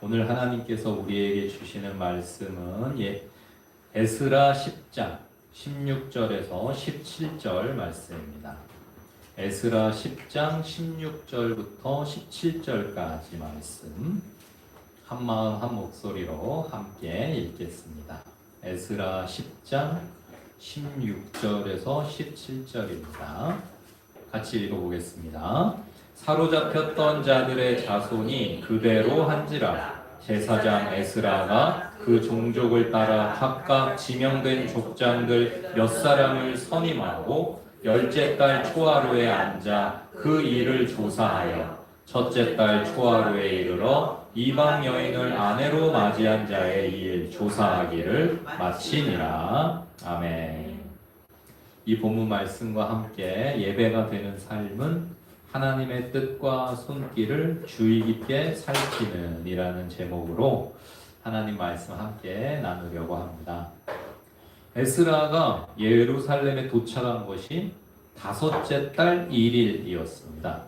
오늘 하나님께서 우리에게 주시는 말씀은 에스라 10장 16절에서 17절 말씀입니다. 에스라 10장 16절부터 17절까지 말씀 한 마음 한 목소리로 함께 읽겠습니다. 에스라 10장 16절에서 17절입니다. 같이 읽어보겠습니다. 사로잡혔던 자들의 자손이 그대로 한지라 제사장 에스라가 그 종족을 따라 각각 지명된 족장들 몇 사람을 선임하고 열째 달 초하루에 앉아 그 일을 조사하여 첫째 달 초하루에 이르러 이방 여인을 아내로 맞이한 자의 일 조사하기를 마치니라. 아멘. 이 본문 말씀과 함께 예배가 되는 삶은 하나님의 뜻과 손길을 주의 깊게 살피는 이라는 제목으로 하나님 말씀 함께 나누려고 합니다. 에스라가 예루살렘에 도착한 것이 다섯째 달 1일이었습니다.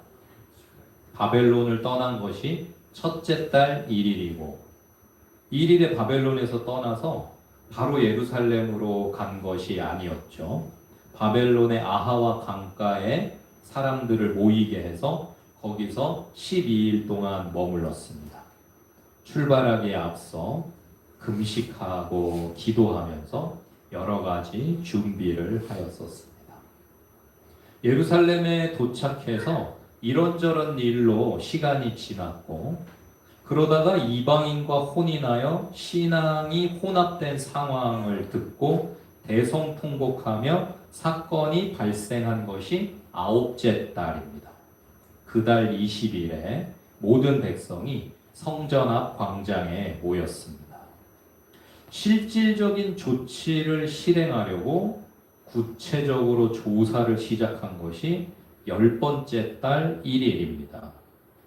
바벨론을 떠난 것이 첫째 달 1일이고 1일에 바벨론에서 떠나서 바로 예루살렘으로 간 것이 아니었죠. 바벨론의 아하와 강가에 사람들을 모이게 해서 거기서 12일 동안 머물렀습니다. 출발하기에 앞서 금식하고 기도하면서 여러 가지 준비를 하였었습니다. 예루살렘에 도착해서 이런저런 일로 시간이 지났고 그러다가 이방인과 혼인하여 신앙이 혼합된 상황을 듣고 대성통곡하며 사건이 발생한 것이 9째 달입니다. 그 달 20일에 모든 백성이 성전 앞 광장에 모였습니다. 실질적인 조치를 실행하려고 구체적으로 조사를 시작한 것이 10번째 달 1일입니다.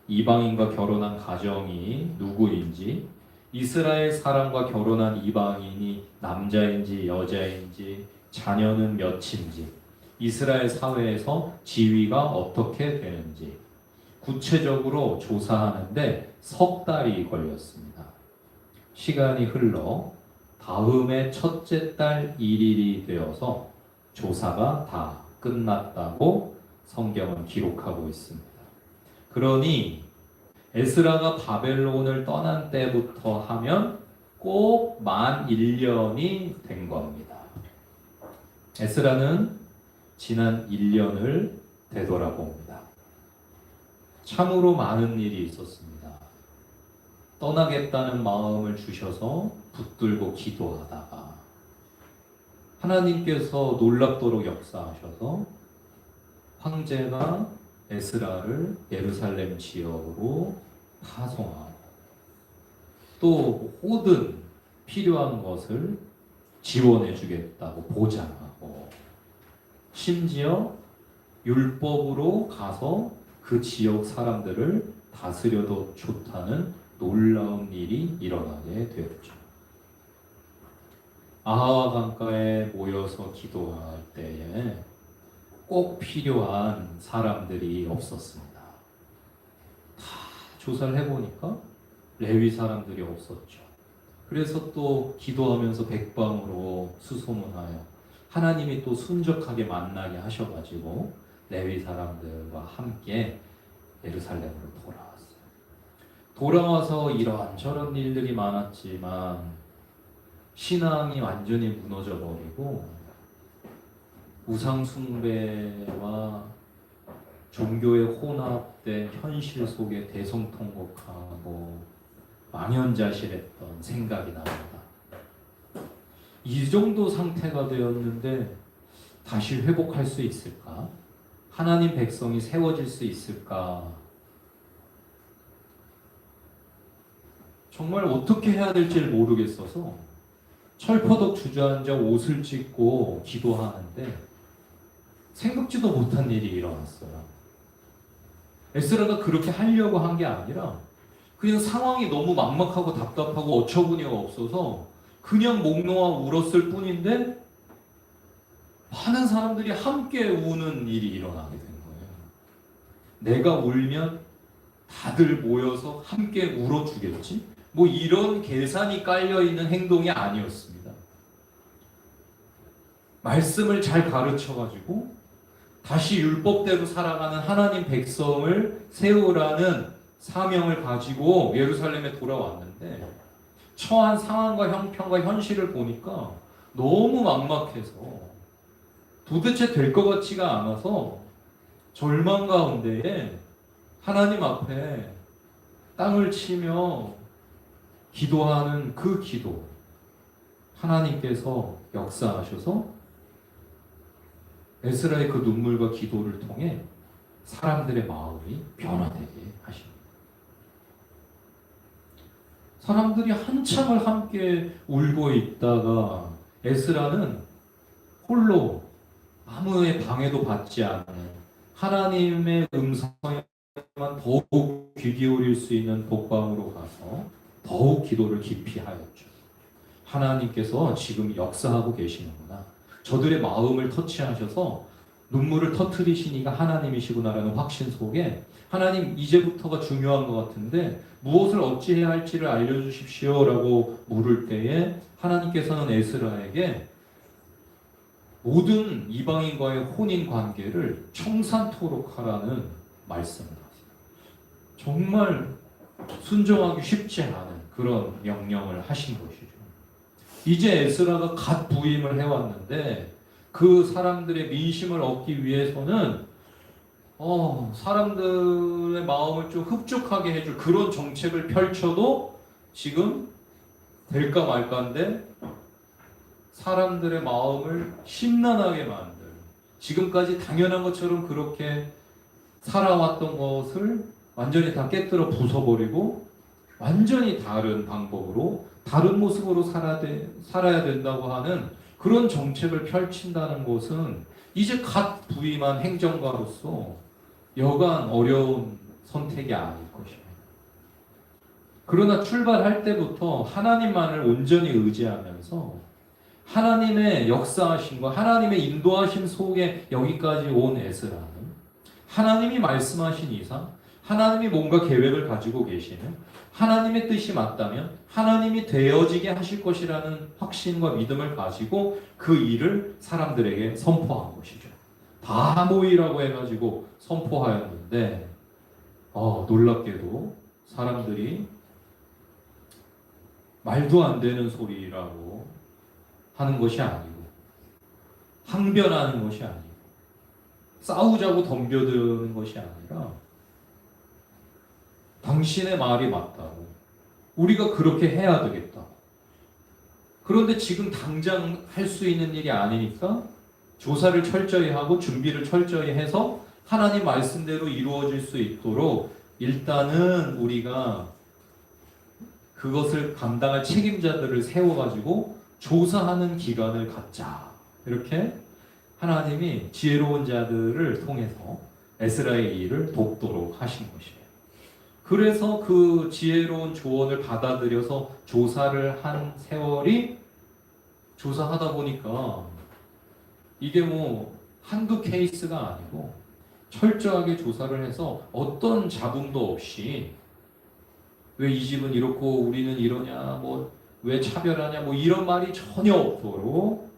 이방인과 결혼한 가정이 누구인지, 이스라엘 사람과 결혼한 이방인이 남자인지 여자인지, 자녀는 몇인지, 이스라엘 사회에서 지위가 어떻게 되는지 구체적으로 조사하는데 석 달이 걸렸습니다. 시간이 흘러 다음해 첫째 달 1일이 되어서 조사가 다 끝났다고 성경은 기록하고 있습니다. 그러니 에스라가 바벨론을 떠난 때부터 하면 꼭 만 1년이 된 겁니다. 에스라는 지난 1년을 되돌아봅니다. 참으로 많은 일이 있었습니다. 떠나겠다는 마음을 주셔서 붙들고 기도하다가 하나님께서 놀랍도록 역사하셔서 황제가 에스라를 예루살렘 지역으로 파송하고 또 모든 필요한 것을 지원해 주겠다고 보장하고 심지어 율법으로 가서 그 지역 사람들을 다스려도 좋다는 놀라운 일이 일어나게 되었죠. 아하와 강가에 모여서 기도할 때에 꼭 필요한 사람들이 없었습니다. 다 조사를 해보니까 레위 사람들이 없었죠. 그래서 또 기도하면서 백방으로 수소문하여 하나님이 또 순적하게 만나게 하셔가지고 레위 사람들과 함께 예루살렘으로 돌아왔어요. 돌아와서 이런저런 일들이 많았지만 신앙이 완전히 무너져 버리고 우상 숭배와 종교의 혼합된 현실 속에 대성통곡하고 망연자실했던 생각이 납니다. 이 정도 상태가 되었는데 다시 회복할 수 있을까? 하나님 백성이 세워질 수 있을까? 정말 어떻게 해야 될지를 모르겠어서 철퍼덕 주저앉아 옷을 찢고 기도하는데 생각지도 못한 일이 일어났어요. 에스라가 그렇게 하려고 한 게 아니라 그냥 상황이 너무 막막하고 답답하고 어처구니가 없어서 그냥 목 놓아 울었을 뿐인데 많은 사람들이 함께 우는 일이 일어나게 된 거예요. 내가 울면 다들 모여서 함께 울어주겠지? 뭐 이런 계산이 깔려있는 행동이 아니었습니다. 말씀을 잘 가르쳐가지고 다시 율법대로 살아가는 하나님 백성을 세우라는 사명을 가지고 예루살렘에 돌아왔는데 처한 상황과 형편과 현실을 보니까 너무 막막해서 도대체 될 것 같지가 않아서 절망 가운데에 하나님 앞에 땅을 치며 기도하는 그 기도, 하나님께서 역사하셔서 에스라의 그 눈물과 기도를 통해 사람들의 마음이 변화되게 하십니다. 사람들이 한참을 함께 울고 있다가 에스라는 홀로 아무의 방해도 받지 않는 하나님의 음성에만 더욱 귀 기울일 수 있는 독방으로 가서 더욱 기도를 깊이 하였죠. 하나님께서 지금 역사하고 계시는구나. 저들의 마음을 터치하셔서 눈물을 터뜨리시니까 하나님이시구나라는 확신 속에 하나님 이제부터가 중요한 것 같은데 무엇을 어찌해야 할지를 알려주십시오라고 물을 때에 하나님께서는 에스라에게 모든 이방인과의 혼인 관계를 청산토록 하라는 말씀을 하세요. 정말 순종하기 쉽지 않은 그런 명령을 하신 것이죠. 이제 에스라가 갓 부임을 해왔는데 그 사람들의 민심을 얻기 위해서는 사람들의 마음을 좀 흡족하게 해줄 그런 정책을 펼쳐도 지금 될까 말까인데 사람들의 마음을 심란하게 만들 지금까지 당연한 것처럼 그렇게 살아왔던 것을 완전히 다 깨뜨려 부숴버리고 완전히 다른 방법으로 다른 모습으로 살아야 된다고 하는 그런 정책을 펼친다는 것은 이제 갓 부임한 행정가로서 여간 어려운 선택이 아닐 것입니다. 그러나 출발할 때부터 하나님만을 온전히 의지하면서 하나님의 역사하심과 하나님의 인도하심 속에 여기까지 온 에스라는 하나님이 말씀하신 이상 하나님이 뭔가 계획을 가지고 계시는 하나님의 뜻이 맞다면 하나님이 되어지게 하실 것이라는 확신과 믿음을 가지고 그 일을 사람들에게 선포한 것이죠. 다 모이라고 해가지고 선포하였는데 놀랍게도 사람들이 말도 안 되는 소리라고 하는 것이 아니고 항변하는 것이 아니고 싸우자고 덤벼드는 것이 아니라 당신의 말이 맞다고 우리가 그렇게 해야 되겠다고 그런데 지금 당장 할 수 있는 일이 아니니까 조사를 철저히 하고 준비를 철저히 해서 하나님 말씀대로 이루어질 수 있도록 일단은 우리가 그것을 감당할 책임자들을 세워가지고 조사하는 기간을 갖자. 이렇게 하나님이 지혜로운 자들을 통해서 에스라의 일을 돕도록 하신 것이에요. 그래서 그 지혜로운 조언을 받아들여서 조사를 한 세월이 조사하다 보니까 이게 뭐 한두 케이스가 아니고 철저하게 조사를 해서 어떤 잡음도 없이 왜 이 집은 이렇고 우리는 이러냐 뭐 왜 차별하냐 뭐 이런 말이 전혀 없도록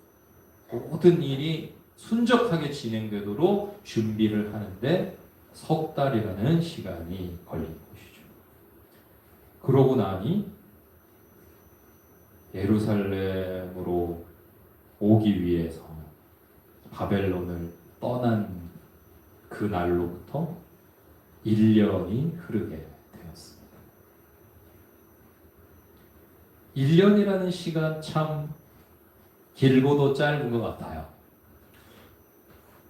모든 일이 순적하게 진행되도록 준비를 하는데 석 달이라는 시간이 걸린 것이죠. 그러고 나니 예루살렘으로 오기 위해서 바벨론을 떠난 그 날로부터 1년이 흐르게 되었습니다. 1년이라는 시간 참 길고도 짧은 것 같아요.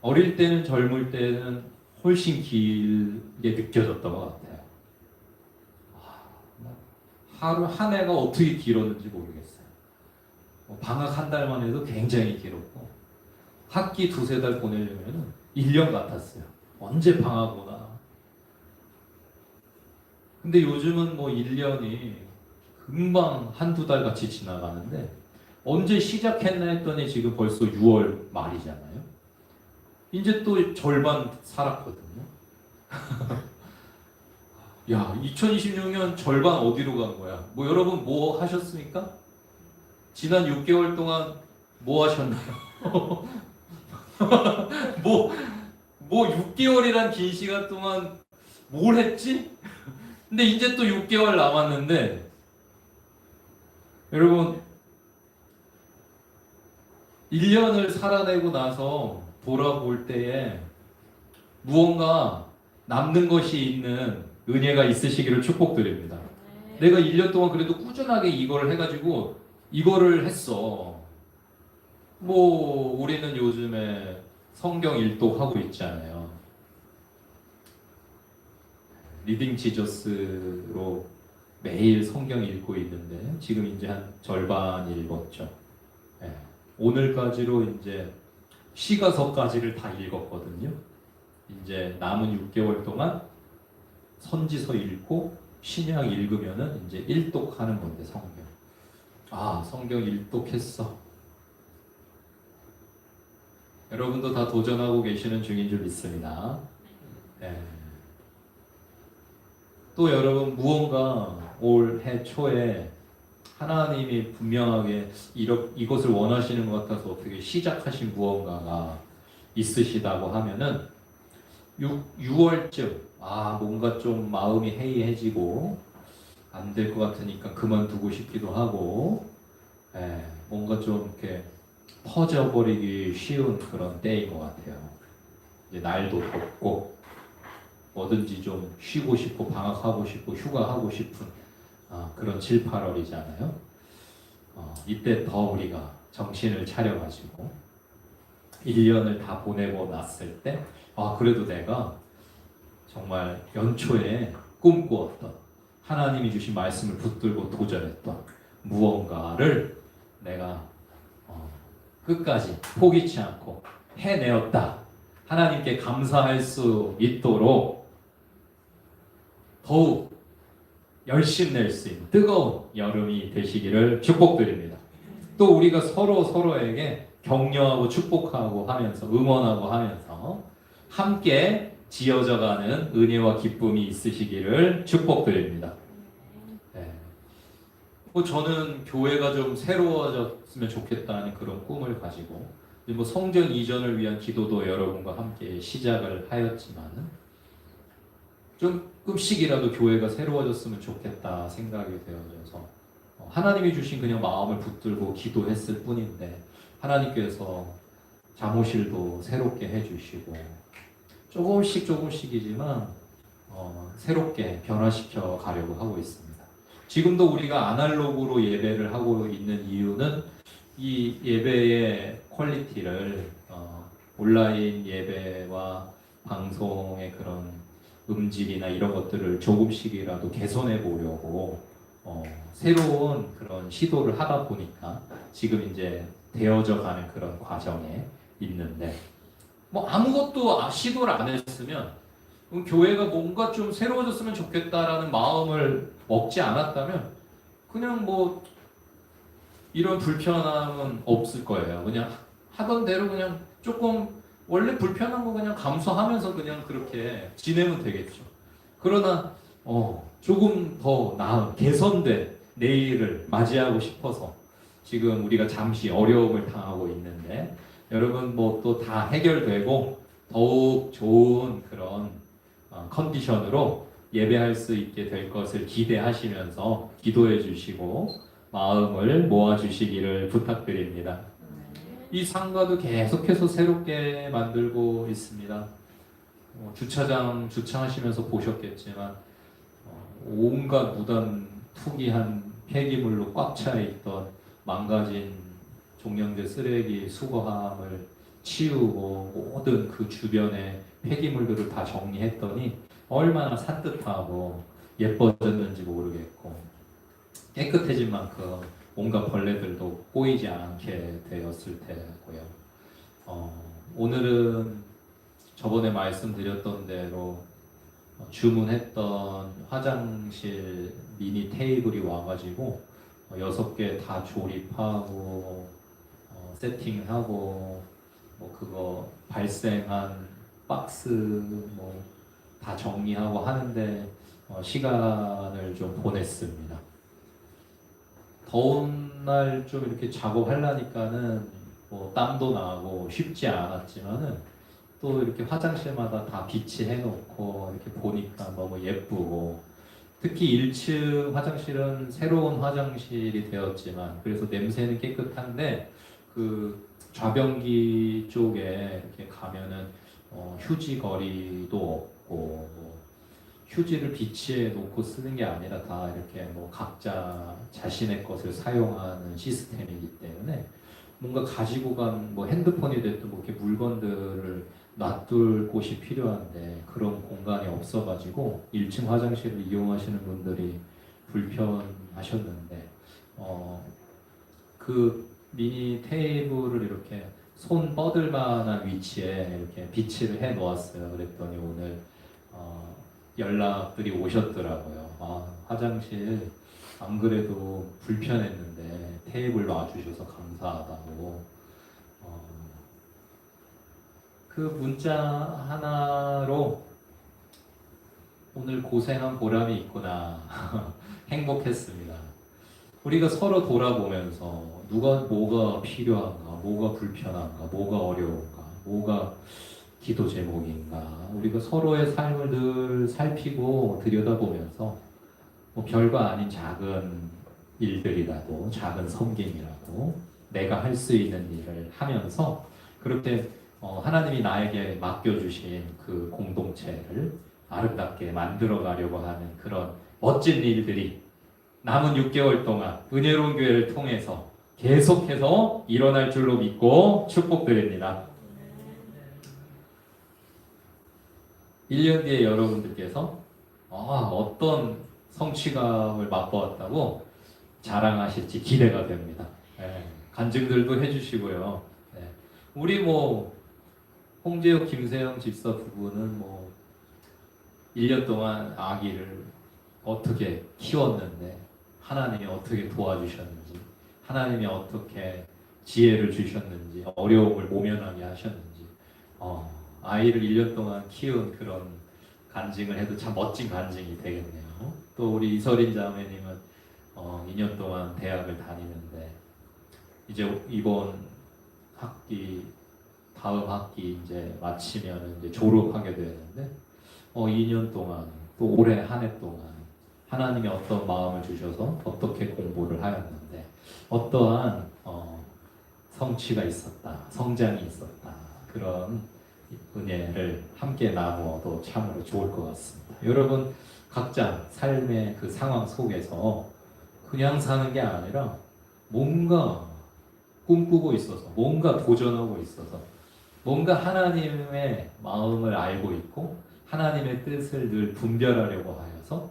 어릴 때는 젊을 때는 훨씬 길게 느껴졌던 것 같아요. 하루 한 해가 어떻게 길었는지 모르겠어요. 방학 한 달만 해도 굉장히 길었고 학기 두세 달 보내려면 1년 같았어요. 언제 방학 오나. 근데 요즘은 뭐 1년이 금방 한두 달 같이 지나가는데 언제 시작했나 했더니 지금 벌써 6월 말이잖아요. 이제 또 절반 살았거든요. 야, 2026년 절반 어디로 간 거야? 뭐 여러분 뭐 하셨습니까? 지난 6개월 동안 뭐 하셨나요? 뭐, 뭐 6개월이란 긴 시간 동안 뭘 했지? 근데 이제 또 6개월 남았는데, 여러분, 1년을 살아내고 나서 돌아볼 때에 무언가 남는 것이 있는 은혜가 있으시기를 축복드립니다. 내가 1년 동안 그래도 꾸준하게 이거를 해가지고 이거를 했어. 뭐 우리는 요즘에 성경 일독하고 있잖아요. 리딩 지저스로 매일 성경 읽고 있는데 지금 이제 한 절반 읽었죠. 예. 오늘까지로 이제 시가서까지를 다 읽었거든요. 이제 남은 6개월 동안 선지서 읽고 신약 읽으면은 이제 일독하는 건데 성경. 아, 성경 일독했어. 여러분도 다 도전하고 계시는 중인 줄 믿습니다. 네. 또 여러분 무언가 올해 초에 하나님이 분명하게 이것을 원하시는 것 같아서 어떻게 시작하신 무언가가 있으시다고 하면은 6월쯤 뭔가 좀 마음이 해이해지고 안 될 것 같으니까 그만두고 싶기도 하고 뭔가 좀 이렇게 퍼져버리기 쉬운 그런 때인 것 같아요. 이제 날도 덥고 뭐든지 좀 쉬고 싶고 방학하고 싶고 휴가하고 싶은 그런 7, 8월이잖아요. 이때 더 우리가 정신을 차려가지고 1년을 다 보내고 났을 때 그래도 내가 정말 연초에 꿈꾸었던 하나님이 주신 말씀을 붙들고 도전했던 무언가를 내가 끝까지 포기치 않고 해내었다. 하나님께 감사할 수 있도록 더욱 열심 낼 수 있는 뜨거운 여름이 되시기를 축복드립니다. 또 우리가 서로에게 격려하고 축복하고 하면서 응원하고 하면서 함께 지어져가는 은혜와 기쁨이 있으시기를 축복드립니다. 저는 교회가 좀 새로워졌으면 좋겠다는 그런 꿈을 가지고 뭐 성전 이전을 위한 기도도 여러분과 함께 시작을 하였지만은 조금씩이라도 교회가 새로워졌으면 좋겠다 생각이 되어져서 하나님이 주신 그냥 마음을 붙들고 기도했을 뿐인데 하나님께서 잠옷실도 새롭게 해주시고 조금씩이지만 새롭게 변화시켜 가려고 하고 있습니다. 지금도 우리가 아날로그로 예배를 하고 있는 이유는 이 예배의 퀄리티를 온라인 예배와 방송의 그런 음질이나 이런 것들을 조금씩이라도 개선해 보려고 새로운 그런 시도를 하다 보니까 지금 이제 되어져 가는 그런 과정에 있는데 뭐 아무것도 시도를 안 했으면 교회가 뭔가 좀 새로워졌으면 좋겠다라는 마음을 먹지 않았다면 그냥 뭐 이런 불편함은 없을 거예요. 그냥 하던 대로 그냥 조금 원래 불편한 거 그냥 감수하면서 그냥 그렇게 지내면 되겠죠. 그러나 조금 더 나은 개선된 내일을 맞이하고 싶어서 지금 우리가 잠시 어려움을 당하고 있는데 여러분 뭐 또 다 해결되고 더욱 좋은 그런 컨디션으로 예배할 수 있게 될 것을 기대하시면서 기도해 주시고 마음을 모아 주시기를 부탁드립니다. 이 상가도 계속해서 새롭게 만들고 있습니다. 주차장 주차하시면서 보셨겠지만 온갖 무단 투기한 폐기물로 꽉 차 있던 망가진 종량제 쓰레기 수거함을 치우고 모든 그 주변의 폐기물들을 다 정리했더니 얼마나 산뜻하고 예뻐졌는지 모르겠고 깨끗해진 만큼 온갖 벌레들도 꼬이지 않게 되었을 테고요. 오늘은 저번에 말씀드렸던 대로 주문했던 화장실 미니 테이블이 와가지고 6개 다 조립하고 세팅하고 뭐 그거 발생한 박스 뭐 다 정리하고 하는데 시간을 좀 보냈습니다. 더운 날 좀 이렇게 작업하려니까는 뭐 땀도 나고 쉽지 않았지만은 또 이렇게 화장실마다 다 비치해 놓고 이렇게 보니까 너무 예쁘고, 특히 1층 화장실은 새로운 화장실이 되었지만 그래서 냄새는 깨끗한데 그 좌변기 쪽에 이렇게 가면은 휴지 거리도 없고, 뭐 휴지를 비치해 놓고 쓰는 게 아니라 다 이렇게 뭐 각자 자신의 것을 사용하는 시스템이기 때문에 뭔가 가지고 간 뭐 핸드폰이 됐든 뭐 이렇게 물건들을 놔둘 곳이 필요한데 그런 공간이 없어가지고 1층 화장실을 이용하시는 분들이 불편하셨는데, 그 미니 테이블을 이렇게 손 뻗을 만한 위치에 이렇게 비치를 해 놓았어요. 그랬더니 오늘 연락들이 오셨더라고요. 화장실 안 그래도 불편했는데 테이블 놔주셔서 감사하다고. 그 문자 하나로 오늘 고생한 보람이 있구나 행복했습니다. 우리가 서로 돌아보면서 누가 뭐가 필요한가, 뭐가 불편한가, 뭐가 어려운가, 뭐가 기도 제목인가, 우리가 서로의 삶을 늘 살피고 들여다보면서 뭐 별거 아닌 작은 일들이라도, 작은 섬김이라도 내가 할 수 있는 일을 하면서 그렇게 하나님이 나에게 맡겨주신 그 공동체를 아름답게 만들어 가려고 하는 그런 멋진 일들이 남은 6개월 동안 은혜로운 교회를 통해서 계속해서 일어날 줄로 믿고 축복드립니다. 1년 뒤에 여러분들께서 어떤 성취감을 맛보았다고 자랑하실지 기대가 됩니다. 네, 간증들도 해주시고요. 네, 우리 뭐 홍재혁, 김세영 집사 부부는 뭐 1년 동안 아기를 어떻게 키웠는데 하나님이 어떻게 도와주셨는지, 하나님이 어떻게 지혜를 주셨는지, 어려움을 모면하게 하셨는지, 아이를 1년 동안 키운 그런 간증을 해도 참 멋진 간증이 되겠네요. 또 우리 이설인 자매님은 2년 동안 대학을 다니는데 이제 이번 학기, 다음 학기 이제 마치면 이제 졸업하게 되는데 2년 동안, 또 올해 한 해 동안 하나님이 어떤 마음을 주셔서 어떻게 공부를 하였는데 어떠한 성취가 있었다, 성장이 있었다, 그런 은혜를 함께 나누어도 참으로 좋을 것 같습니다. 여러분 각자 삶의 그 상황 속에서 그냥 사는 게 아니라 뭔가 꿈꾸고 있어서, 뭔가 도전하고 있어서, 뭔가 하나님의 마음을 알고 있고 하나님의 뜻을 늘 분별하려고 하여서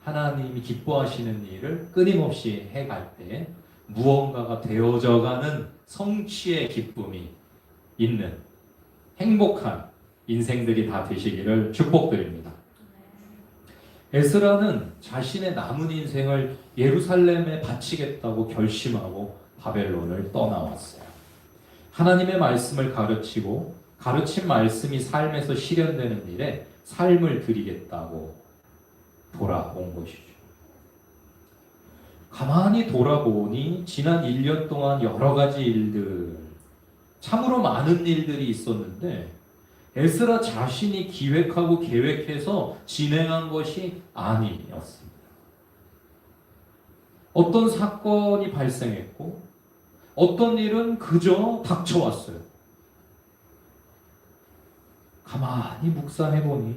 하나님이 기뻐하시는 일을 끊임없이 해갈 때 무언가가 되어져가는 성취의 기쁨이 있는 행복한 인생들이 다 되시기를 축복드립니다. 에스라는 자신의 남은 인생을 예루살렘에 바치겠다고 결심하고 바벨론을 떠나왔어요. 하나님의 말씀을 가르치고 가르친 말씀이 삶에서 실현되는 일에 삶을 드리겠다고 돌아온 것이죠. 가만히 돌아보니 지난 1년 동안 여러 가지 일들, 참으로 많은 일들이 있었는데 에스라 자신이 기획하고 계획해서 진행한 것이 아니었습니다. 어떤 사건이 발생했고 어떤 일은 그저 닥쳐왔어요. 가만히 묵상해보니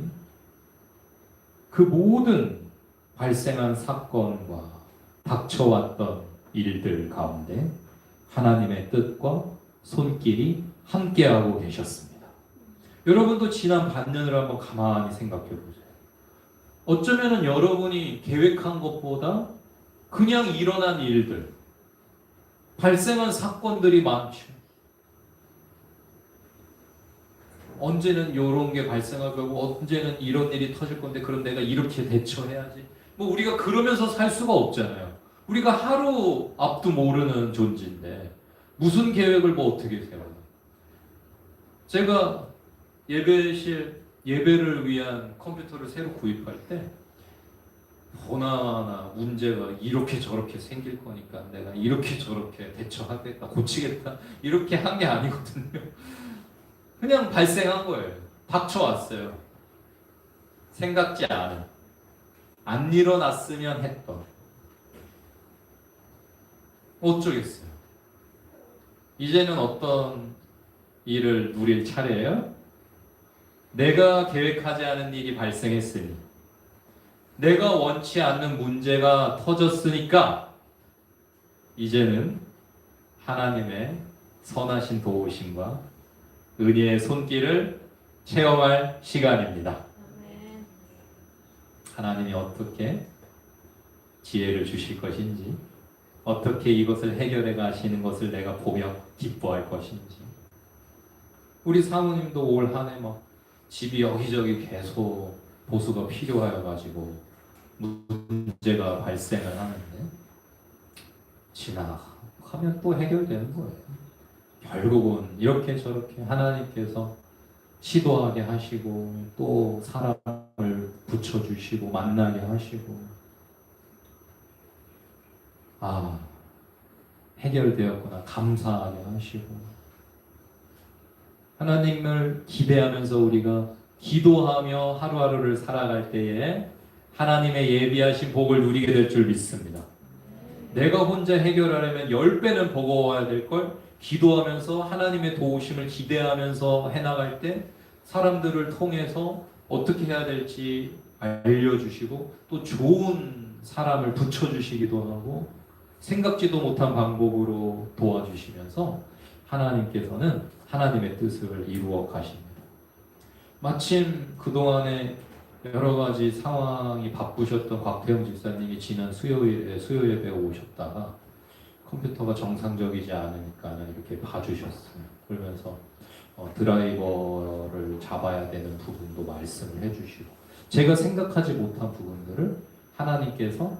그 모든 발생한 사건과 닥쳐왔던 일들 가운데 하나님의 뜻과 손길이 함께하고 계셨습니다. 여러분도 지난 반년을 한번 가만히 생각해 보세요. 어쩌면 여러분이 계획한 것보다 그냥 일어난 일들, 발생한 사건들이 많죠. 언제는 이런 게 발생할 거고 언제는 이런 일이 터질 건데 그럼 내가 이렇게 대처해야지. 뭐 우리가 그러면서 살 수가 없잖아요. 우리가 하루 앞도 모르는 존재인데 무슨 계획을 뭐 어떻게 세워요. 제가 예배를 위한 컴퓨터를 새로 구입할 때 보나마나 문제가 이렇게 저렇게 생길 거니까 내가 이렇게 저렇게 대처하겠다, 고치겠다 이렇게 한 게 아니거든요. 그냥 발생한 거예요. 닥쳐왔어요. 생각지 않은, 안 일어났으면 했던. 어쩌겠어요. 이제는 어떤 일을 누릴 차례예요? 내가 계획하지 않은 일이 발생했으니, 내가 원치 않는 문제가 터졌으니까 이제는 하나님의 선하신 도우심과 은혜의 손길을 체험할 시간입니다. 하나님이 어떻게 지혜를 주실 것인지, 어떻게 이것을 해결해 가시는 것을 내가 보며 기뻐할 것인지. 우리 사모님도 올 한 해 막 집이 여기저기 계속 보수가 필요하여 가지고 문제가 발생을 하는데 지나가면 또 해결되는 거예요. 결국은 이렇게 저렇게 하나님께서 시도하게 하시고 또 사람을 붙여주시고 만나게 하시고, 아, 해결되었구나 감사하게 하시고. 하나님을 기대하면서 우리가 기도하며 하루하루를 살아갈 때에 하나님의 예비하신 복을 누리게 될 줄 믿습니다. 내가 혼자 해결하려면 10배는 버거워야 될 걸, 기도하면서 하나님의 도우심을 기대하면서 해나갈 때 사람들을 통해서 어떻게 해야 될지 알려주시고 또 좋은 사람을 붙여주시기도 하고 생각지도 못한 방법으로 도와주시면서 하나님께서는 하나님의 뜻을 이루어 가십니다. 마침 그동안에 여러 가지 상황이 바쁘셨던 곽태영 집사님이 지난 수요일에 수요 예배에 오셨다가 컴퓨터가 정상적이지 않으니까 이렇게 봐주셨어요. 그러면서 드라이버를 잡아야 되는 부분도 말씀을 해주시고, 제가 생각하지 못한 부분들을 하나님께서,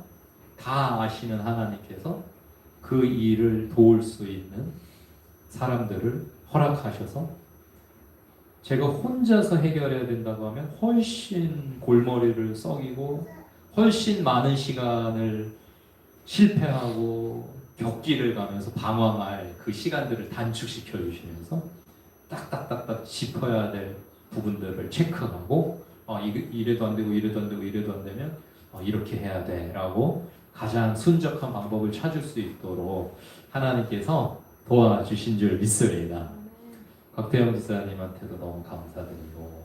다 아시는 하나님께서 그 일을 도울 수 있는 사람들을 허락하셔서 제가 혼자서 해결해야 된다고 하면 훨씬 골머리를 썩이고 훨씬 많은 시간을 실패하고 격기를 가면서 방황할 그 시간들을 단축시켜 주시면서 딱딱딱딱 짚어야 될 부분들을 체크하고 이래도 안 되고 이래도 안 되고 이래도 안 되면 이렇게 해야 돼 라고 가장 순적한 방법을 찾을 수 있도록 하나님께서 도와주신 줄 믿습니다. 곽태영 지사님한테도 너무 감사드리고,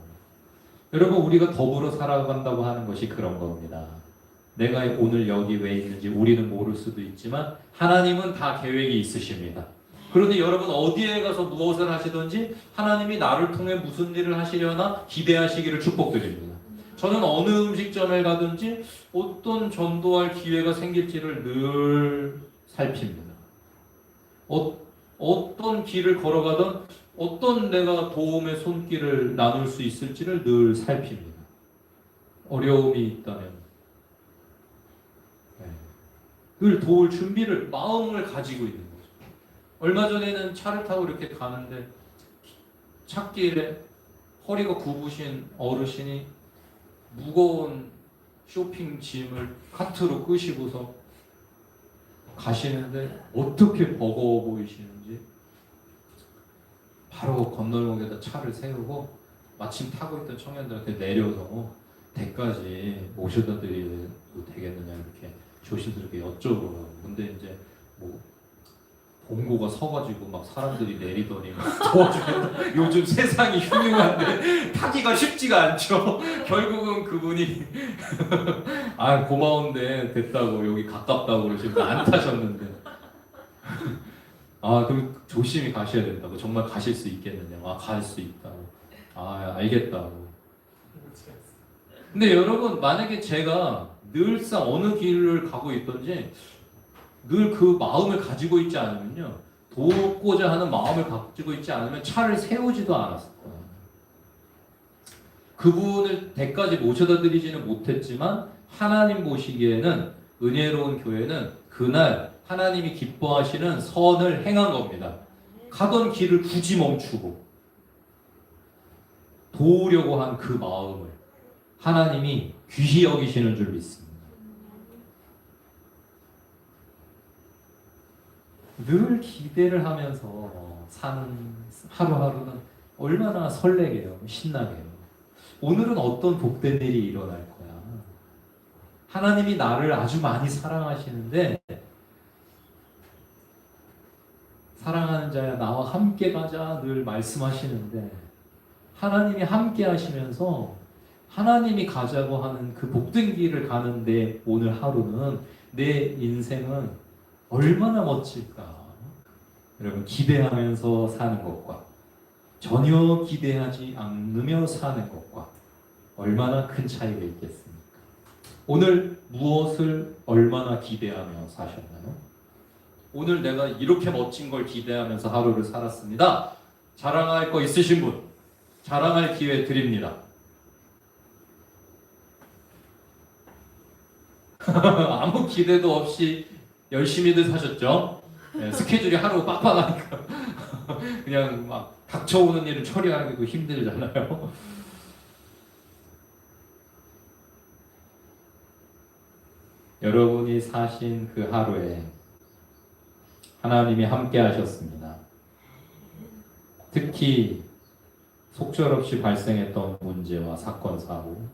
여러분 우리가 더불어 살아간다고 하는 것이 그런 겁니다. 내가 오늘 여기 왜 있는지 우리는 모를 수도 있지만 하나님은 다 계획이 있으십니다. 그런데 여러분 어디에 가서 무엇을 하시든지 하나님이 나를 통해 무슨 일을 하시려나 기대하시기를 축복드립니다. 저는 어느 음식점에 가든지 어떤 전도할 기회가 생길지를 늘 살핍니다. 어떤 길을 걸어가든 어떤 내가 도움의 손길을 나눌 수 있을지를 늘 살핍니다. 어려움이 있다면 늘 도울 준비를, 마음을 가지고 있는 거죠. 얼마 전에는 차를 타고 이렇게 가는데 찾길에 허리가 굽으신 어르신이 무거운 쇼핑 짐을 카트로 끄시고서 가시는데 어떻게 버거워 보이시는지 바로 건널목에다 차를 세우고 마침 타고 있던 청년들한테 내려서 댁까지 모셔다 드려도 되겠느냐 이렇게 조심스럽게 여쭤보라고. 근데 이제 뭐 봉고가 서가지고 막 사람들이 내리더니 도와주겠다. 요즘 세상이 흉흉한데 타기가 쉽지가 않죠. 결국은 그분이 아 고마운데 됐다고, 여기 가깝다고 그러시고 안 타셨는데 그럼 조심히 가셔야 된다고. 정말 가실 수 있겠느냐. 갈 수 있다고. 알겠다고. 근데 여러분 만약에 제가 늘상 어느 길을 가고 있든지 늘 그 마음을 가지고 있지 않으면요, 돕고자 하는 마음을 가지고 있지 않으면 차를 세우지도 않았을 거예요. 그분을 댁까지 모셔다 드리지는 못했지만 하나님 보시기에는 은혜로운 교회는 그날 하나님이 기뻐하시는 선을 행한 겁니다. 가던 길을 굳이 멈추고 도우려고 한 그 마음을 하나님이 귀히 여기시는 줄 믿습니다. 늘 기대를 하면서 사는 하루하루는 얼마나 설레게요, 신나게요. 오늘은 어떤 복된 일이 일어날 거야. 하나님이 나를 아주 많이 사랑하시는데, 사랑하는 자야 나와 함께 가자 늘 말씀하시는데, 하나님이 함께 하시면서 하나님이 가자고 하는 그 복된 길을 가는데 오늘 하루는, 내 인생은 얼마나 멋질까. 여러분, 기대하면서 사는 것과 전혀 기대하지 않으며 사는 것과 얼마나 큰 차이가 있겠습니까? 오늘 무엇을 얼마나 기대하며 사셨나요? 오늘 내가 이렇게 멋진 걸 기대하면서 하루를 살았습니다. 자랑할 거 있으신 분, 자랑할 기회 드립니다. 아무 기대도 없이 열심히들 사셨죠? 네, 스케줄이 하루 빡빡하니까 그냥 막 닥쳐오는 일을 처리하기도 힘들잖아요. 여러분이 사신 그 하루에 하나님이 함께 하셨습니다. 특히 속절없이 발생했던 문제와 사건, 사고,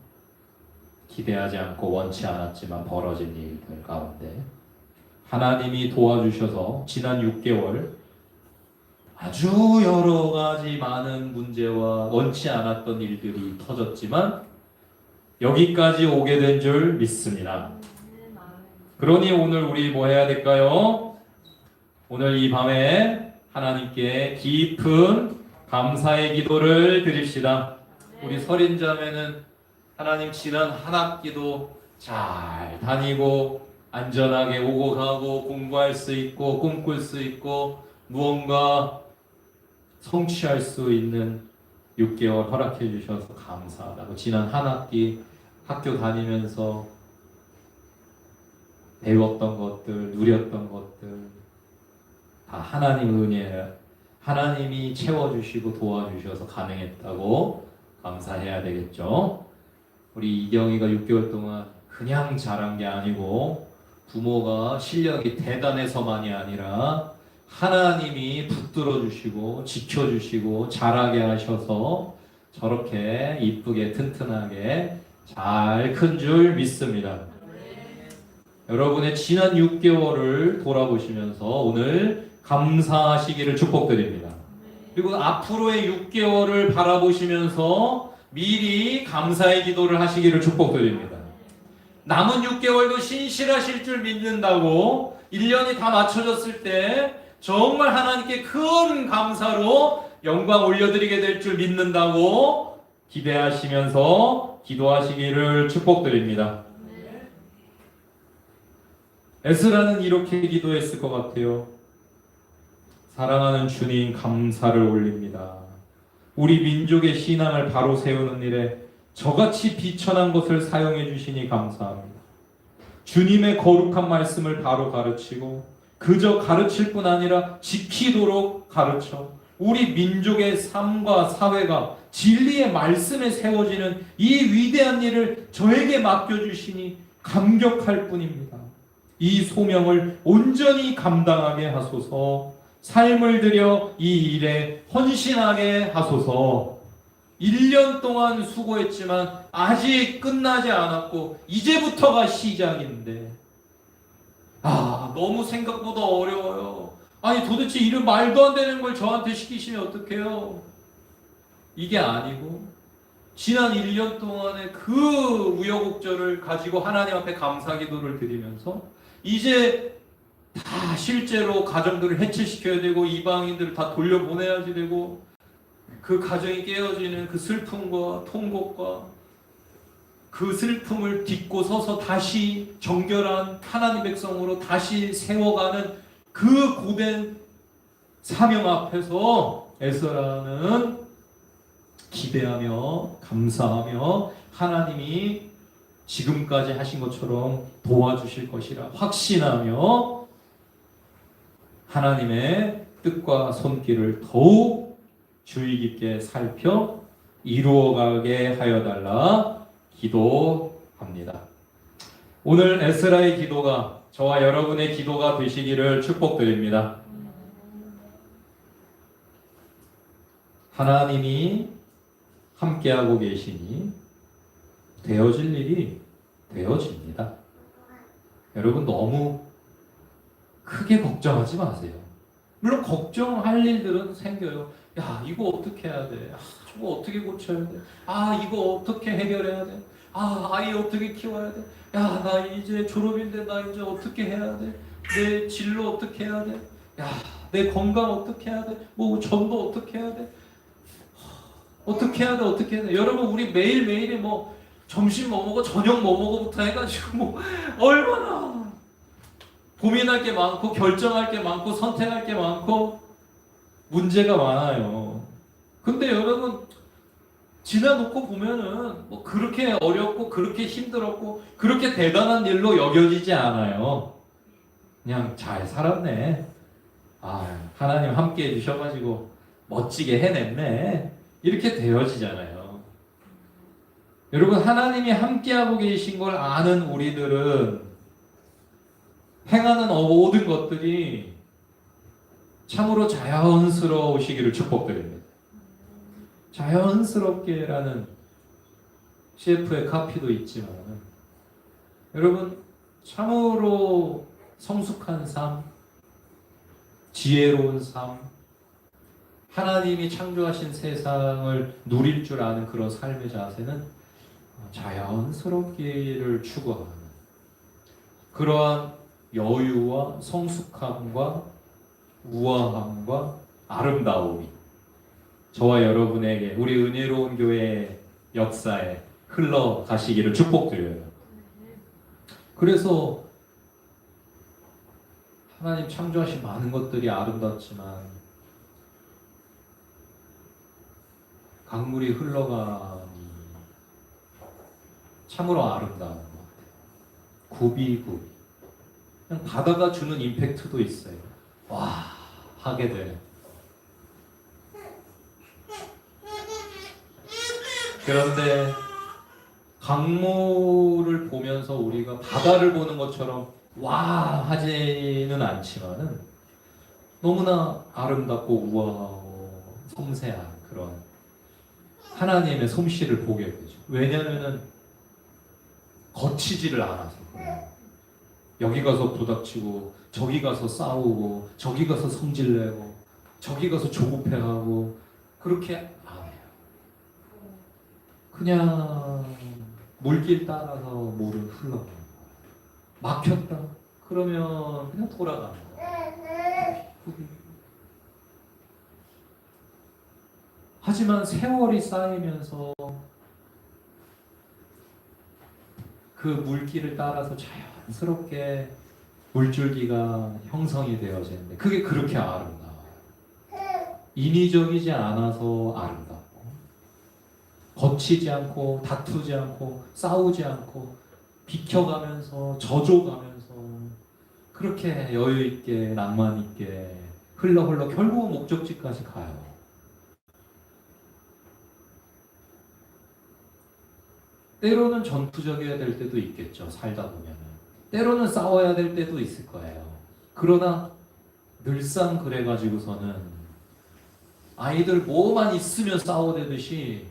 기대하지 않고 원치 않았지만 벌어진 일들 가운데 하나님이 도와주셔서 지난 6개월 아주 여러 가지 많은 문제와 원치 않았던 일들이 터졌지만 여기까지 오게 된 줄 믿습니다. 그러니 오늘 우리 뭐 해야 될까요? 오늘 이 밤에 하나님께 깊은 감사의 기도를 드립시다. 우리 설인자매는 하나님 지난 한 학기도 잘 다니고 안전하게 오고 가고 공부할 수 있고 꿈꿀 수 있고 무언가 성취할 수 있는 6개월 허락해 주셔서 감사하다고, 지난 한 학기 학교 다니면서 배웠던 것들, 누렸던 것들 다 하나님 은혜, 하나님이 채워주시고 도와주셔서 가능했다고 감사해야 되겠죠. 우리 이경이가 6개월 동안 그냥 자란 게 아니고 부모가 실력이 대단해서만이 아니라 하나님이 붙들어 주시고 지켜주시고 자라게 하셔서 저렇게 이쁘게 튼튼하게 잘 큰 줄 믿습니다. 여러분의 지난 6개월을 돌아보시면서 오늘 감사하시기를 축복드립니다. 그리고 앞으로의 6개월을 바라보시면서 미리 감사의 기도를 하시기를 축복드립니다. 남은 6개월도 신실하실 줄 믿는다고 1년이 다 맞춰졌을 때 정말 하나님께 큰 감사로 영광 올려드리게 될 줄 믿는다고 기대하시면서 기도하시기를 축복드립니다. 에스라는 이렇게 기도했을 것 같아요. 사랑하는 주님, 감사를 올립니다. 우리 민족의 신앙을 바로 세우는 일에 저같이 비천한 것을 사용해 주시니 감사합니다. 주님의 거룩한 말씀을 바로 가르치고 그저 가르칠 뿐 아니라 지키도록 가르쳐 우리 민족의 삶과 사회가 진리의 말씀에 세워지는 이 위대한 일을 저에게 맡겨주시니 감격할 뿐입니다. 이 소명을 온전히 감당하게 하소서. 삶을 들여 이 일에 헌신하게 하소서. 1년 동안 수고했지만 아직 끝나지 않았고 이제부터가 시작인데 너무 생각보다 어려워요. 아니 도대체 이런 말도 안 되는 걸 저한테 시키시면 어떡해요? 이게 아니고 지난 1년 동안의 그 우여곡절을 가지고 하나님 앞에 감사기도를 드리면서 이제 다 실제로 가정들을 해체시켜야 되고 이방인들을 다 돌려보내야지 되고 그 가정이 깨어지는 그 슬픔과 통곡과 그 슬픔을 딛고 서서 다시 정결한 하나님 백성으로 다시 세워가는 그 고된 사명 앞에서 에스라는 기대하며 감사하며 하나님이 지금까지 하신 것처럼 도와주실 것이라 확신하며 하나님의 뜻과 손길을 더욱 주의 깊게 살펴 이루어가게 하여 달라 기도합니다. 오늘 에스라의 기도가 저와 여러분의 기도가 되시기를 축복드립니다. 하나님이 함께하고 계시니 되어질 일이 되어집니다. 여러분 너무 크게 걱정하지 마세요. 물론 걱정할 일들은 생겨요. 야, 이거 어떻게 해야 돼? 저거 어떻게 고쳐야 돼? 이거 어떻게 해결해야 돼? 아이 어떻게 키워야 돼? 야, 나 이제 졸업인데 나 이제 어떻게 해야 돼? 내 진로 어떻게 해야 돼? 야, 내 건강 어떻게 해야 돼? 뭐 전도 어떻게 해야 돼? 어떻게 해야 돼? 어떻게 해야 돼? 여러분 우리 매일매일이 뭐 점심 뭐 먹어? 저녁 뭐 먹어부터 해가지고 뭐 얼마나 고민할 게 많고 결정할 게 많고 선택할 게 많고 문제가 많아요. 근데 여러분 지나놓고 보면은 뭐 그렇게 어렵고 그렇게 힘들었고 그렇게 대단한 일로 여겨지지 않아요. 그냥 잘 살았네. 하나님 함께 해주셔가지고 멋지게 해냈네. 이렇게 되어지잖아요. 여러분 하나님이 함께하고 계신 걸 아는 우리들은 행하는 모든 것들이 참으로 자연스러우시기를 축복드립니다. 자연스럽게라는 CF의 카피도 있지만 여러분 참으로 성숙한 삶, 지혜로운 삶, 하나님이 창조하신 세상을 누릴 줄 아는 그런 삶의 자세는 자연스럽기를 추구하는 그러한 여유와 성숙함과 우아함과 아름다움이 저와 여러분에게 우리 은혜로운 교회의 역사에 흘러가시기를 축복드려요. 그래서 하나님 창조하신 많은 것들이 아름답지만 강물이 흘러가니 참으로 아름다운 것 같아요. 굽이굽이 그냥 바다가 주는 임팩트도 있어요. 와 하게 되는. 그런데 강물을 보면서 우리가 바다를 보는 것처럼 와 하지는 않지만은 너무나 아름답고 우아하고 섬세한 그런 하나님의 솜씨를 보게 되죠. 왜냐하면은 거치지를 않아서 여기 가서 부닥치고 저기 가서 싸우고 저기 가서 성질내고 저기 가서 조급해하고 그렇게 안 해요. 그냥 물길 따라서 물은 흘러가는 거예요. 막혔다 그러면 그냥 돌아가는 거예요. 하지만 세월이 쌓이면서 그 물길을 따라서 자연스럽게 물줄기가 형성이 되어지는데 그게 그렇게 아름다워요. 인위적이지 않아서 아름답고 거치지 않고 다투지 않고 싸우지 않고 비켜가면서 져줘가면서 그렇게 여유있게 낭만있게 흘러 결국은 목적지까지 가요. 때로는 전투적이어야 될 때도 있겠죠. 살다 보면은. 때로는 싸워야 될 때도 있을 거예요. 그러나 늘상 그래가지고서는 아이들 뭐만 있으면 싸워대듯이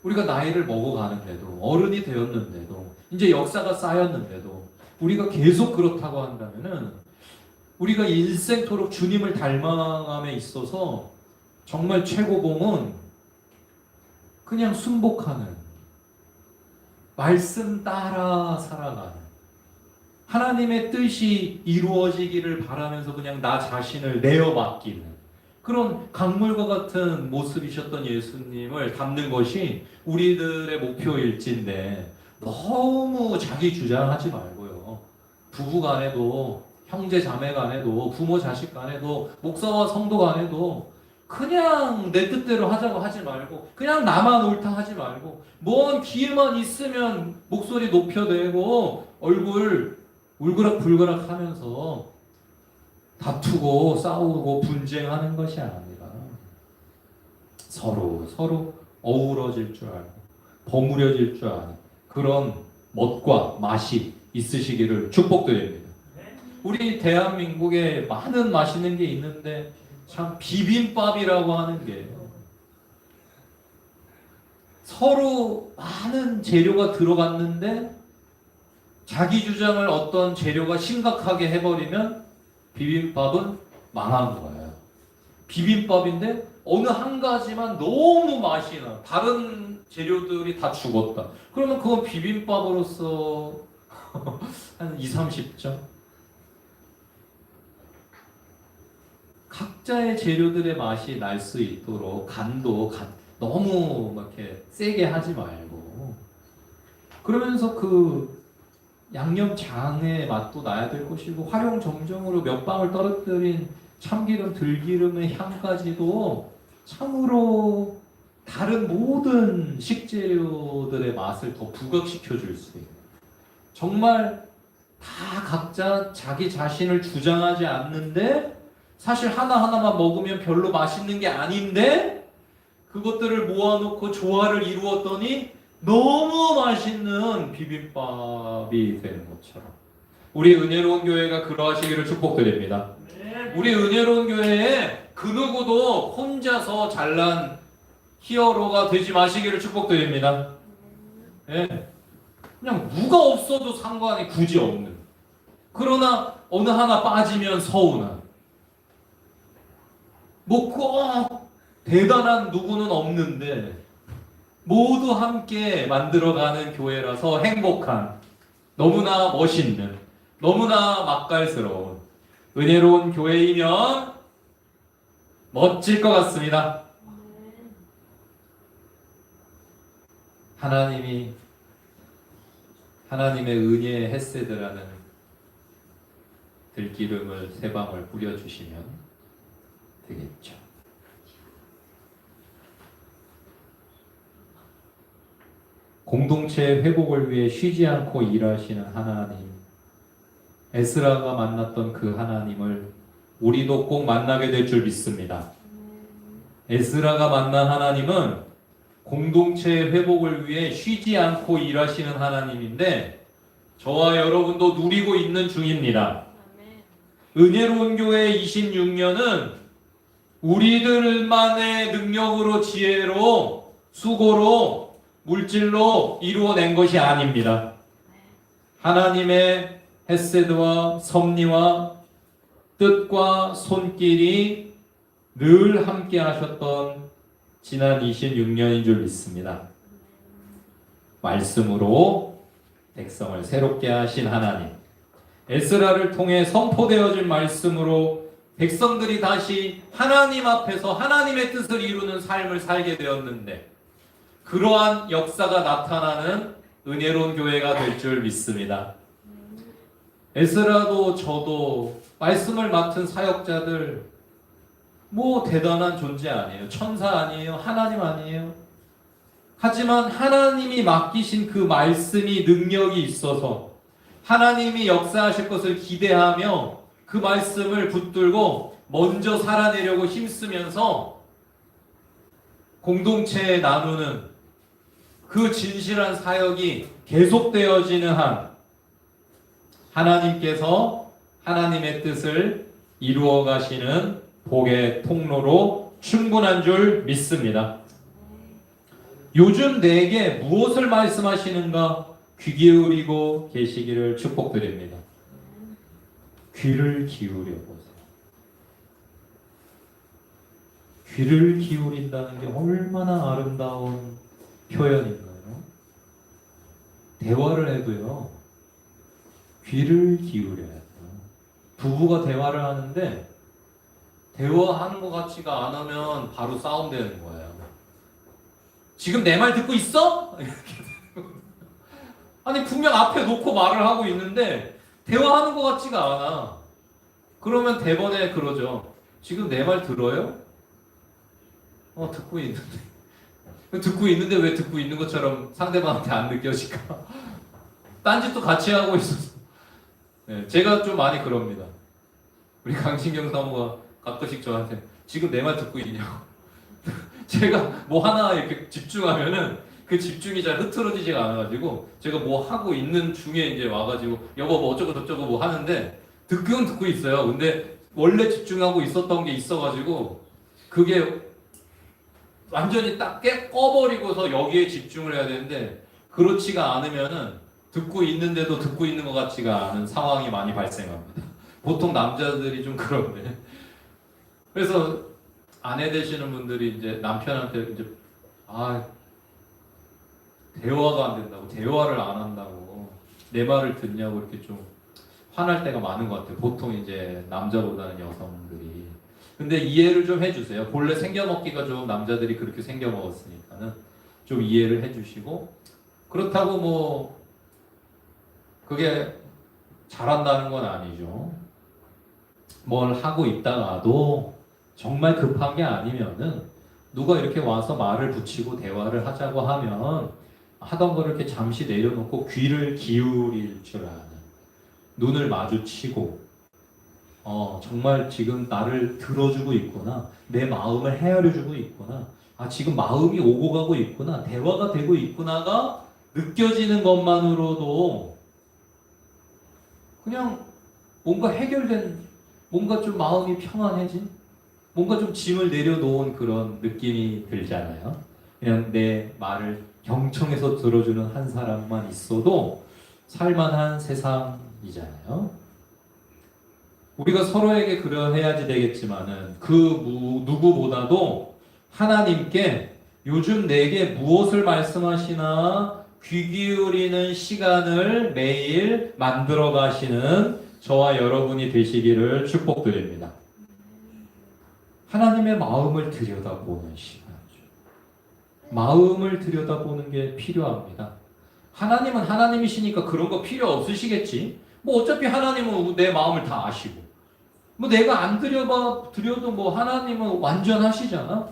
우리가 나이를 먹어가는데도 어른이 되었는데도 이제 역사가 쌓였는데도 우리가 계속 그렇다고 한다면은 우리가 일생토록 주님을 닮아감에 있어서 정말 최고봉은 그냥 순복하는 말씀 따라 살아가는 하나님의 뜻이 이루어지기를 바라면서 그냥 나 자신을 내어 맡기는 그런 강물과 같은 모습이셨던 예수님을 담는 것이 우리들의 목표일진데 너무 자기 주장하지 말고요. 부부 간에도 형제 자매 간에도 부모 자식 간에도 목사와 성도 간에도 그냥 내 뜻대로 하자고 하지 말고 그냥 나만 옳다 하지 말고 뭔 기회만 있으면 목소리 높여대고 얼굴 울그락불그락 하면서 다투고 싸우고 분쟁하는 것이 아니라 서로 어우러질 줄 알고 버무려질 줄 아는 그런 멋과 맛이 있으시기를 축복드립니다. 우리 대한민국에 많은 맛있는 게 있는데 참 비빔밥이라고 하는 게 서로 많은 재료가 들어갔는데 자기 주장을 어떤 재료가 심각하게 해버리면 비빔밥은 망한 거예요. 비빔밥인데 어느 한 가지만 너무 맛이 나. 다른 재료들이 다 죽었다. 그러면 그건 비빔밥으로서 한 2, 30점? 각자의 재료들의 맛이 날 수 있도록 간도 너무 막 이렇게 세게 하지 말고 그러면서 그 양념장의 맛도 나야 될 것이고 활용 점정으로 몇 방울 떨어뜨린 참기름, 들기름의 향까지도 참으로 다른 모든 식재료들의 맛을 더 부각시켜 줄 수 있는 정말 다 각자 자기 자신을 주장하지 않는데 사실 하나하나만 먹으면 별로 맛있는 게 아닌데 그것들을 모아놓고 조화를 이루었더니 너무 맛있는 비빔밥이 되는 것처럼 우리 은혜로운 교회가 그러하시기를 축복드립니다. 우리 은혜로운 교회에 그 누구도 혼자서 잘난 히어로가 되지 마시기를 축복드립니다. 네. 그냥 누가 없어도 상관이 굳이 없는 그러나 어느 하나 빠지면 서운한 뭐 꼭 대단한 누구는 없는데 모두 함께 만들어가는 교회라서 행복한 너무나 멋있는 너무나 맛깔스러운 은혜로운 교회이면 멋질 것 같습니다. 하나님이 하나님의 은혜의 헤세드라는 들기름을 세 방울 뿌려주시면 되겠죠. 공동체의 회복을 위해 쉬지 않고 일하시는 하나님, 에스라가 만났던 그 하나님을 우리도 꼭 만나게 될 줄 믿습니다. 에스라가 만난 하나님은 공동체의 회복을 위해 쉬지 않고 일하시는 하나님인데 저와 여러분도 누리고 있는 중입니다. 은혜로운 교회 26년은 우리들만의 능력으로 지혜로 수고로 물질로 이루어낸 것이 아닙니다. 하나님의 헤세드와 섭리와 뜻과 손길이 늘 함께 하셨던 지난 26년인 줄 믿습니다. 말씀으로 백성을 새롭게 하신 하나님, 에스라를 통해 선포되어진 말씀으로 백성들이 다시 하나님 앞에서 하나님의 뜻을 이루는 삶을 살게 되었는데 그러한 역사가 나타나는 은혜로운 교회가 될 줄 믿습니다. 에스라도 저도 말씀을 맡은 사역자들 뭐 대단한 존재 아니에요. 천사 아니에요. 하나님 아니에요. 하지만 하나님이 맡기신 그 말씀이 능력이 있어서 하나님이 역사하실 것을 기대하며 그 말씀을 붙들고 먼저 살아내려고 힘쓰면서 공동체에 나누는 그 진실한 사역이 계속되어지는 한 하나님께서 하나님의 뜻을 이루어 가시는 복의 통로로 충분한 줄 믿습니다. 요즘 내게 무엇을 말씀하시는가 귀 기울이고 계시기를 축복드립니다. 귀를 기울여 보세요. 귀를 기울인다는 게 얼마나 아름다운 표현인가요? 대화를 해도요, 귀를 기울여야 돼요. 부부가 대화를 하는데 대화하는 것 같지가 않으면 바로 싸움되는 거예요. 지금 내 말 듣고 있어? 아니 분명 앞에 놓고 말을 하고 있는데 대화하는 것 같지가 않아. 그러면 대번에 그러죠. 지금 내 말 들어요? 듣고 있는데. 듣고 있는데 왜 듣고 있는 것처럼 상대방한테 안 느껴질까? 딴짓도 같이 하고 있어서. 네, 제가 좀 많이 그럽니다. 우리 강신경 사모가 가끔씩 저한테 지금 내 말 듣고 있냐고. 제가 뭐 하나 이렇게 집중하면은 그 집중이 잘 흐트러지지가 않아가지고 제가 뭐 하고 있는 중에 이제 와가지고 여보 뭐 어쩌고 저쩌고 뭐 하는데 듣긴 듣고 있어요. 근데 원래 집중하고 있었던 게 있어가지고 그게 완전히 딱 꺼버리고서 여기에 집중을 해야 되는데 그렇지가 않으면은 듣고 있는데도 듣고 있는 것 같지가 않은 상황이 많이 발생합니다. 보통 남자들이 좀 그런데. 그래서 아내 되시는 분들이 이제 남편한테 이제 대화가 안 된다고, 대화를 안 한다고, 내 말을 듣냐고 이렇게 좀 화날 때가 많은 것 같아요. 보통 이제 남자보다는 여성들이. 근데 이해를 좀 해주세요. 본래 생겨먹기가 좀 남자들이 그렇게 생겨먹었으니까는 좀 이해를 해주시고, 그렇다고 뭐 그게 잘한다는 건 아니죠. 뭘 하고 있다가도 정말 급한 게 아니면은 누가 이렇게 와서 말을 붙이고 대화를 하자고 하면 하던 거를 이렇게 잠시 내려놓고 귀를 기울일 줄 아는, 눈을 마주치고 정말 지금 나를 들어주고 있구나, 내 마음을 헤아려주고 있구나, 지금 마음이 오고 가고 있구나, 대화가 되고 있구나가 느껴지는 것만으로도 그냥 뭔가 해결된, 뭔가 좀 마음이 평안해진, 뭔가 좀 짐을 내려놓은 그런 느낌이 들잖아요. 그냥 내 말을 경청해서 들어주는 한 사람만 있어도 살만한 세상이잖아요. 우리가 서로에게 그러해야지 되겠지만은 그 누구보다도 하나님께 요즘 내게 무엇을 말씀하시나 귀 기울이는 시간을 매일 만들어 가시는 저와 여러분이 되시기를 축복드립니다. 하나님의 마음을 들여다보는 시간이죠. 마음을 들여다보는 게 필요합니다. 하나님은 하나님이시니까 그런 거 필요 없으시겠지. 뭐 어차피 하나님은 내 마음을 다 아시고, 뭐 내가 안 드려도 뭐 하나님은 완전하시잖아.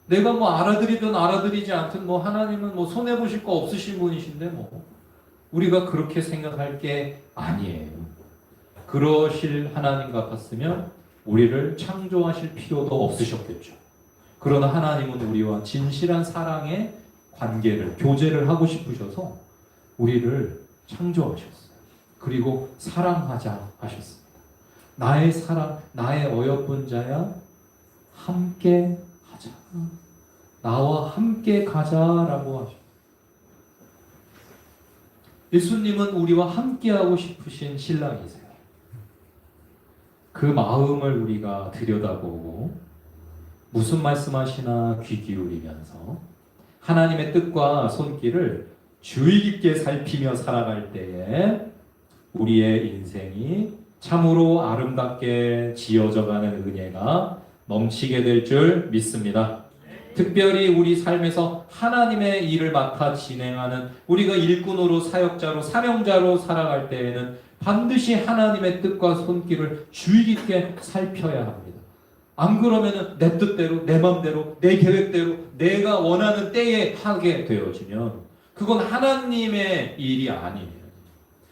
내가 뭐 알아들이든 알아들이지 않든 뭐 하나님은 뭐 손해 보실 거 없으신 분이신데 뭐 우리가 그렇게 생각할 게 아니에요. 그러실 하나님 같았으면 우리를 창조하실 필요도 없으셨겠죠. 그러나 하나님은 우리와 진실한 사랑의 관계를, 교제를 하고 싶으셔서 우리를 창조하셨어요. 그리고 사랑하자 하셨습니다. 나의 사랑, 나의 어여쁜 자야, 함께 가자. 나와 함께 가자라고 하셨어요. 예수님은 우리와 함께하고 싶으신 신랑이세요. 그 마음을 우리가 들여다보고 무슨 말씀하시나 귀 기울이면서 하나님의 뜻과 손길을 주의 깊게 살피며 살아갈 때에 우리의 인생이 참으로 아름답게 지어져가는 은혜가 넘치게 될 줄 믿습니다. 특별히 우리 삶에서 하나님의 일을 맡아 진행하는 우리가 일꾼으로, 사역자로, 사명자로 살아갈 때에는 반드시 하나님의 뜻과 손길을 주의 깊게 살펴야 합니다. 안 그러면은 내 뜻대로, 내 마음대로, 내 계획대로 내가 원하는 때에 하게 되어지면 그건 하나님의 일이 아니에요.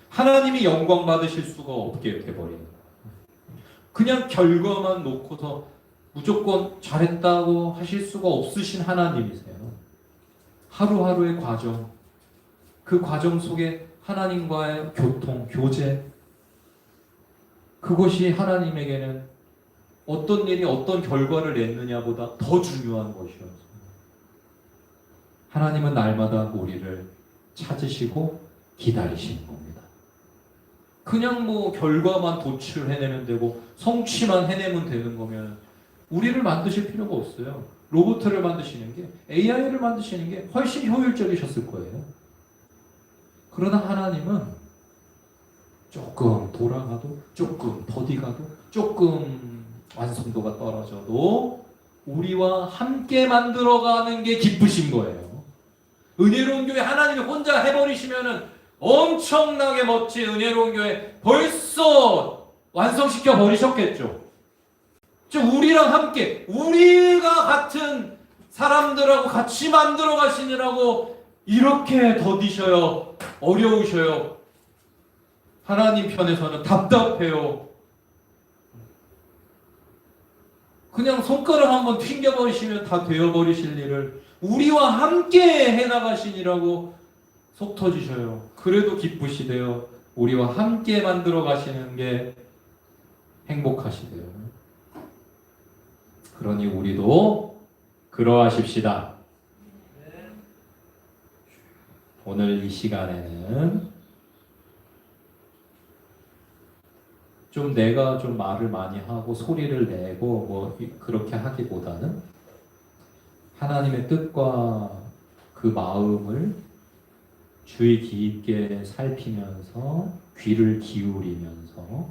하나님이 영광 받으실 수가 없게 돼버립니다. 그냥 결과만 놓고서 무조건 잘했다고 하실 수가 없으신 하나님이세요. 하루하루의 과정, 그 과정 속에 하나님과의 교통, 교제, 그것이 하나님에게는 어떤 일이 어떤 결과를 냈느냐보다 더 중요한 것이었어요. 하나님은 날마다 우리를 찾으시고 기다리시는 겁니다. 그냥 뭐 결과만 도출해내면 되고 성취만 해내면 되는 거면 우리를 만드실 필요가 없어요. 로봇을 만드시는 게, AI를 만드시는 게 훨씬 효율적이셨을 거예요. 그러나 하나님은 조금 돌아가도, 조금 더디 가도, 조금 완성도가 떨어져도 우리와 함께 만들어가는 게 기쁘신 거예요. 은혜로운 교회 하나님이 혼자 해버리시면은 엄청나게 멋진 은혜로운 교회 벌써 완성시켜 버리셨겠죠. 우리랑 함께, 우리가 같은 사람들하고 같이 만들어 가시느라고 이렇게 더디셔요. 어려우셔요. 하나님 편에서는 답답해요. 그냥 손가락 한번 튕겨버리시면 다 되어버리실 일을 우리와 함께 해나가시니라고 속 터지셔요. 그래도 기쁘시대요. 우리와 함께 만들어 가시는 게 행복하시대요. 그러니 우리도 그러하십시다. 오늘 이 시간에는 좀 내가 좀 말을 많이 하고 소리를 내고 뭐 그렇게 하기보다는 하나님의 뜻과 그 마음을 주의 깊게 살피면서 귀를 기울이면서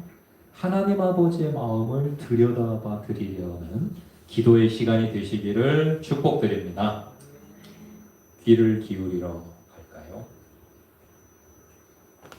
하나님 아버지의 마음을 들여다봐 드리려는 기도의 시간이 되시기를 축복드립니다. 귀를 기울이러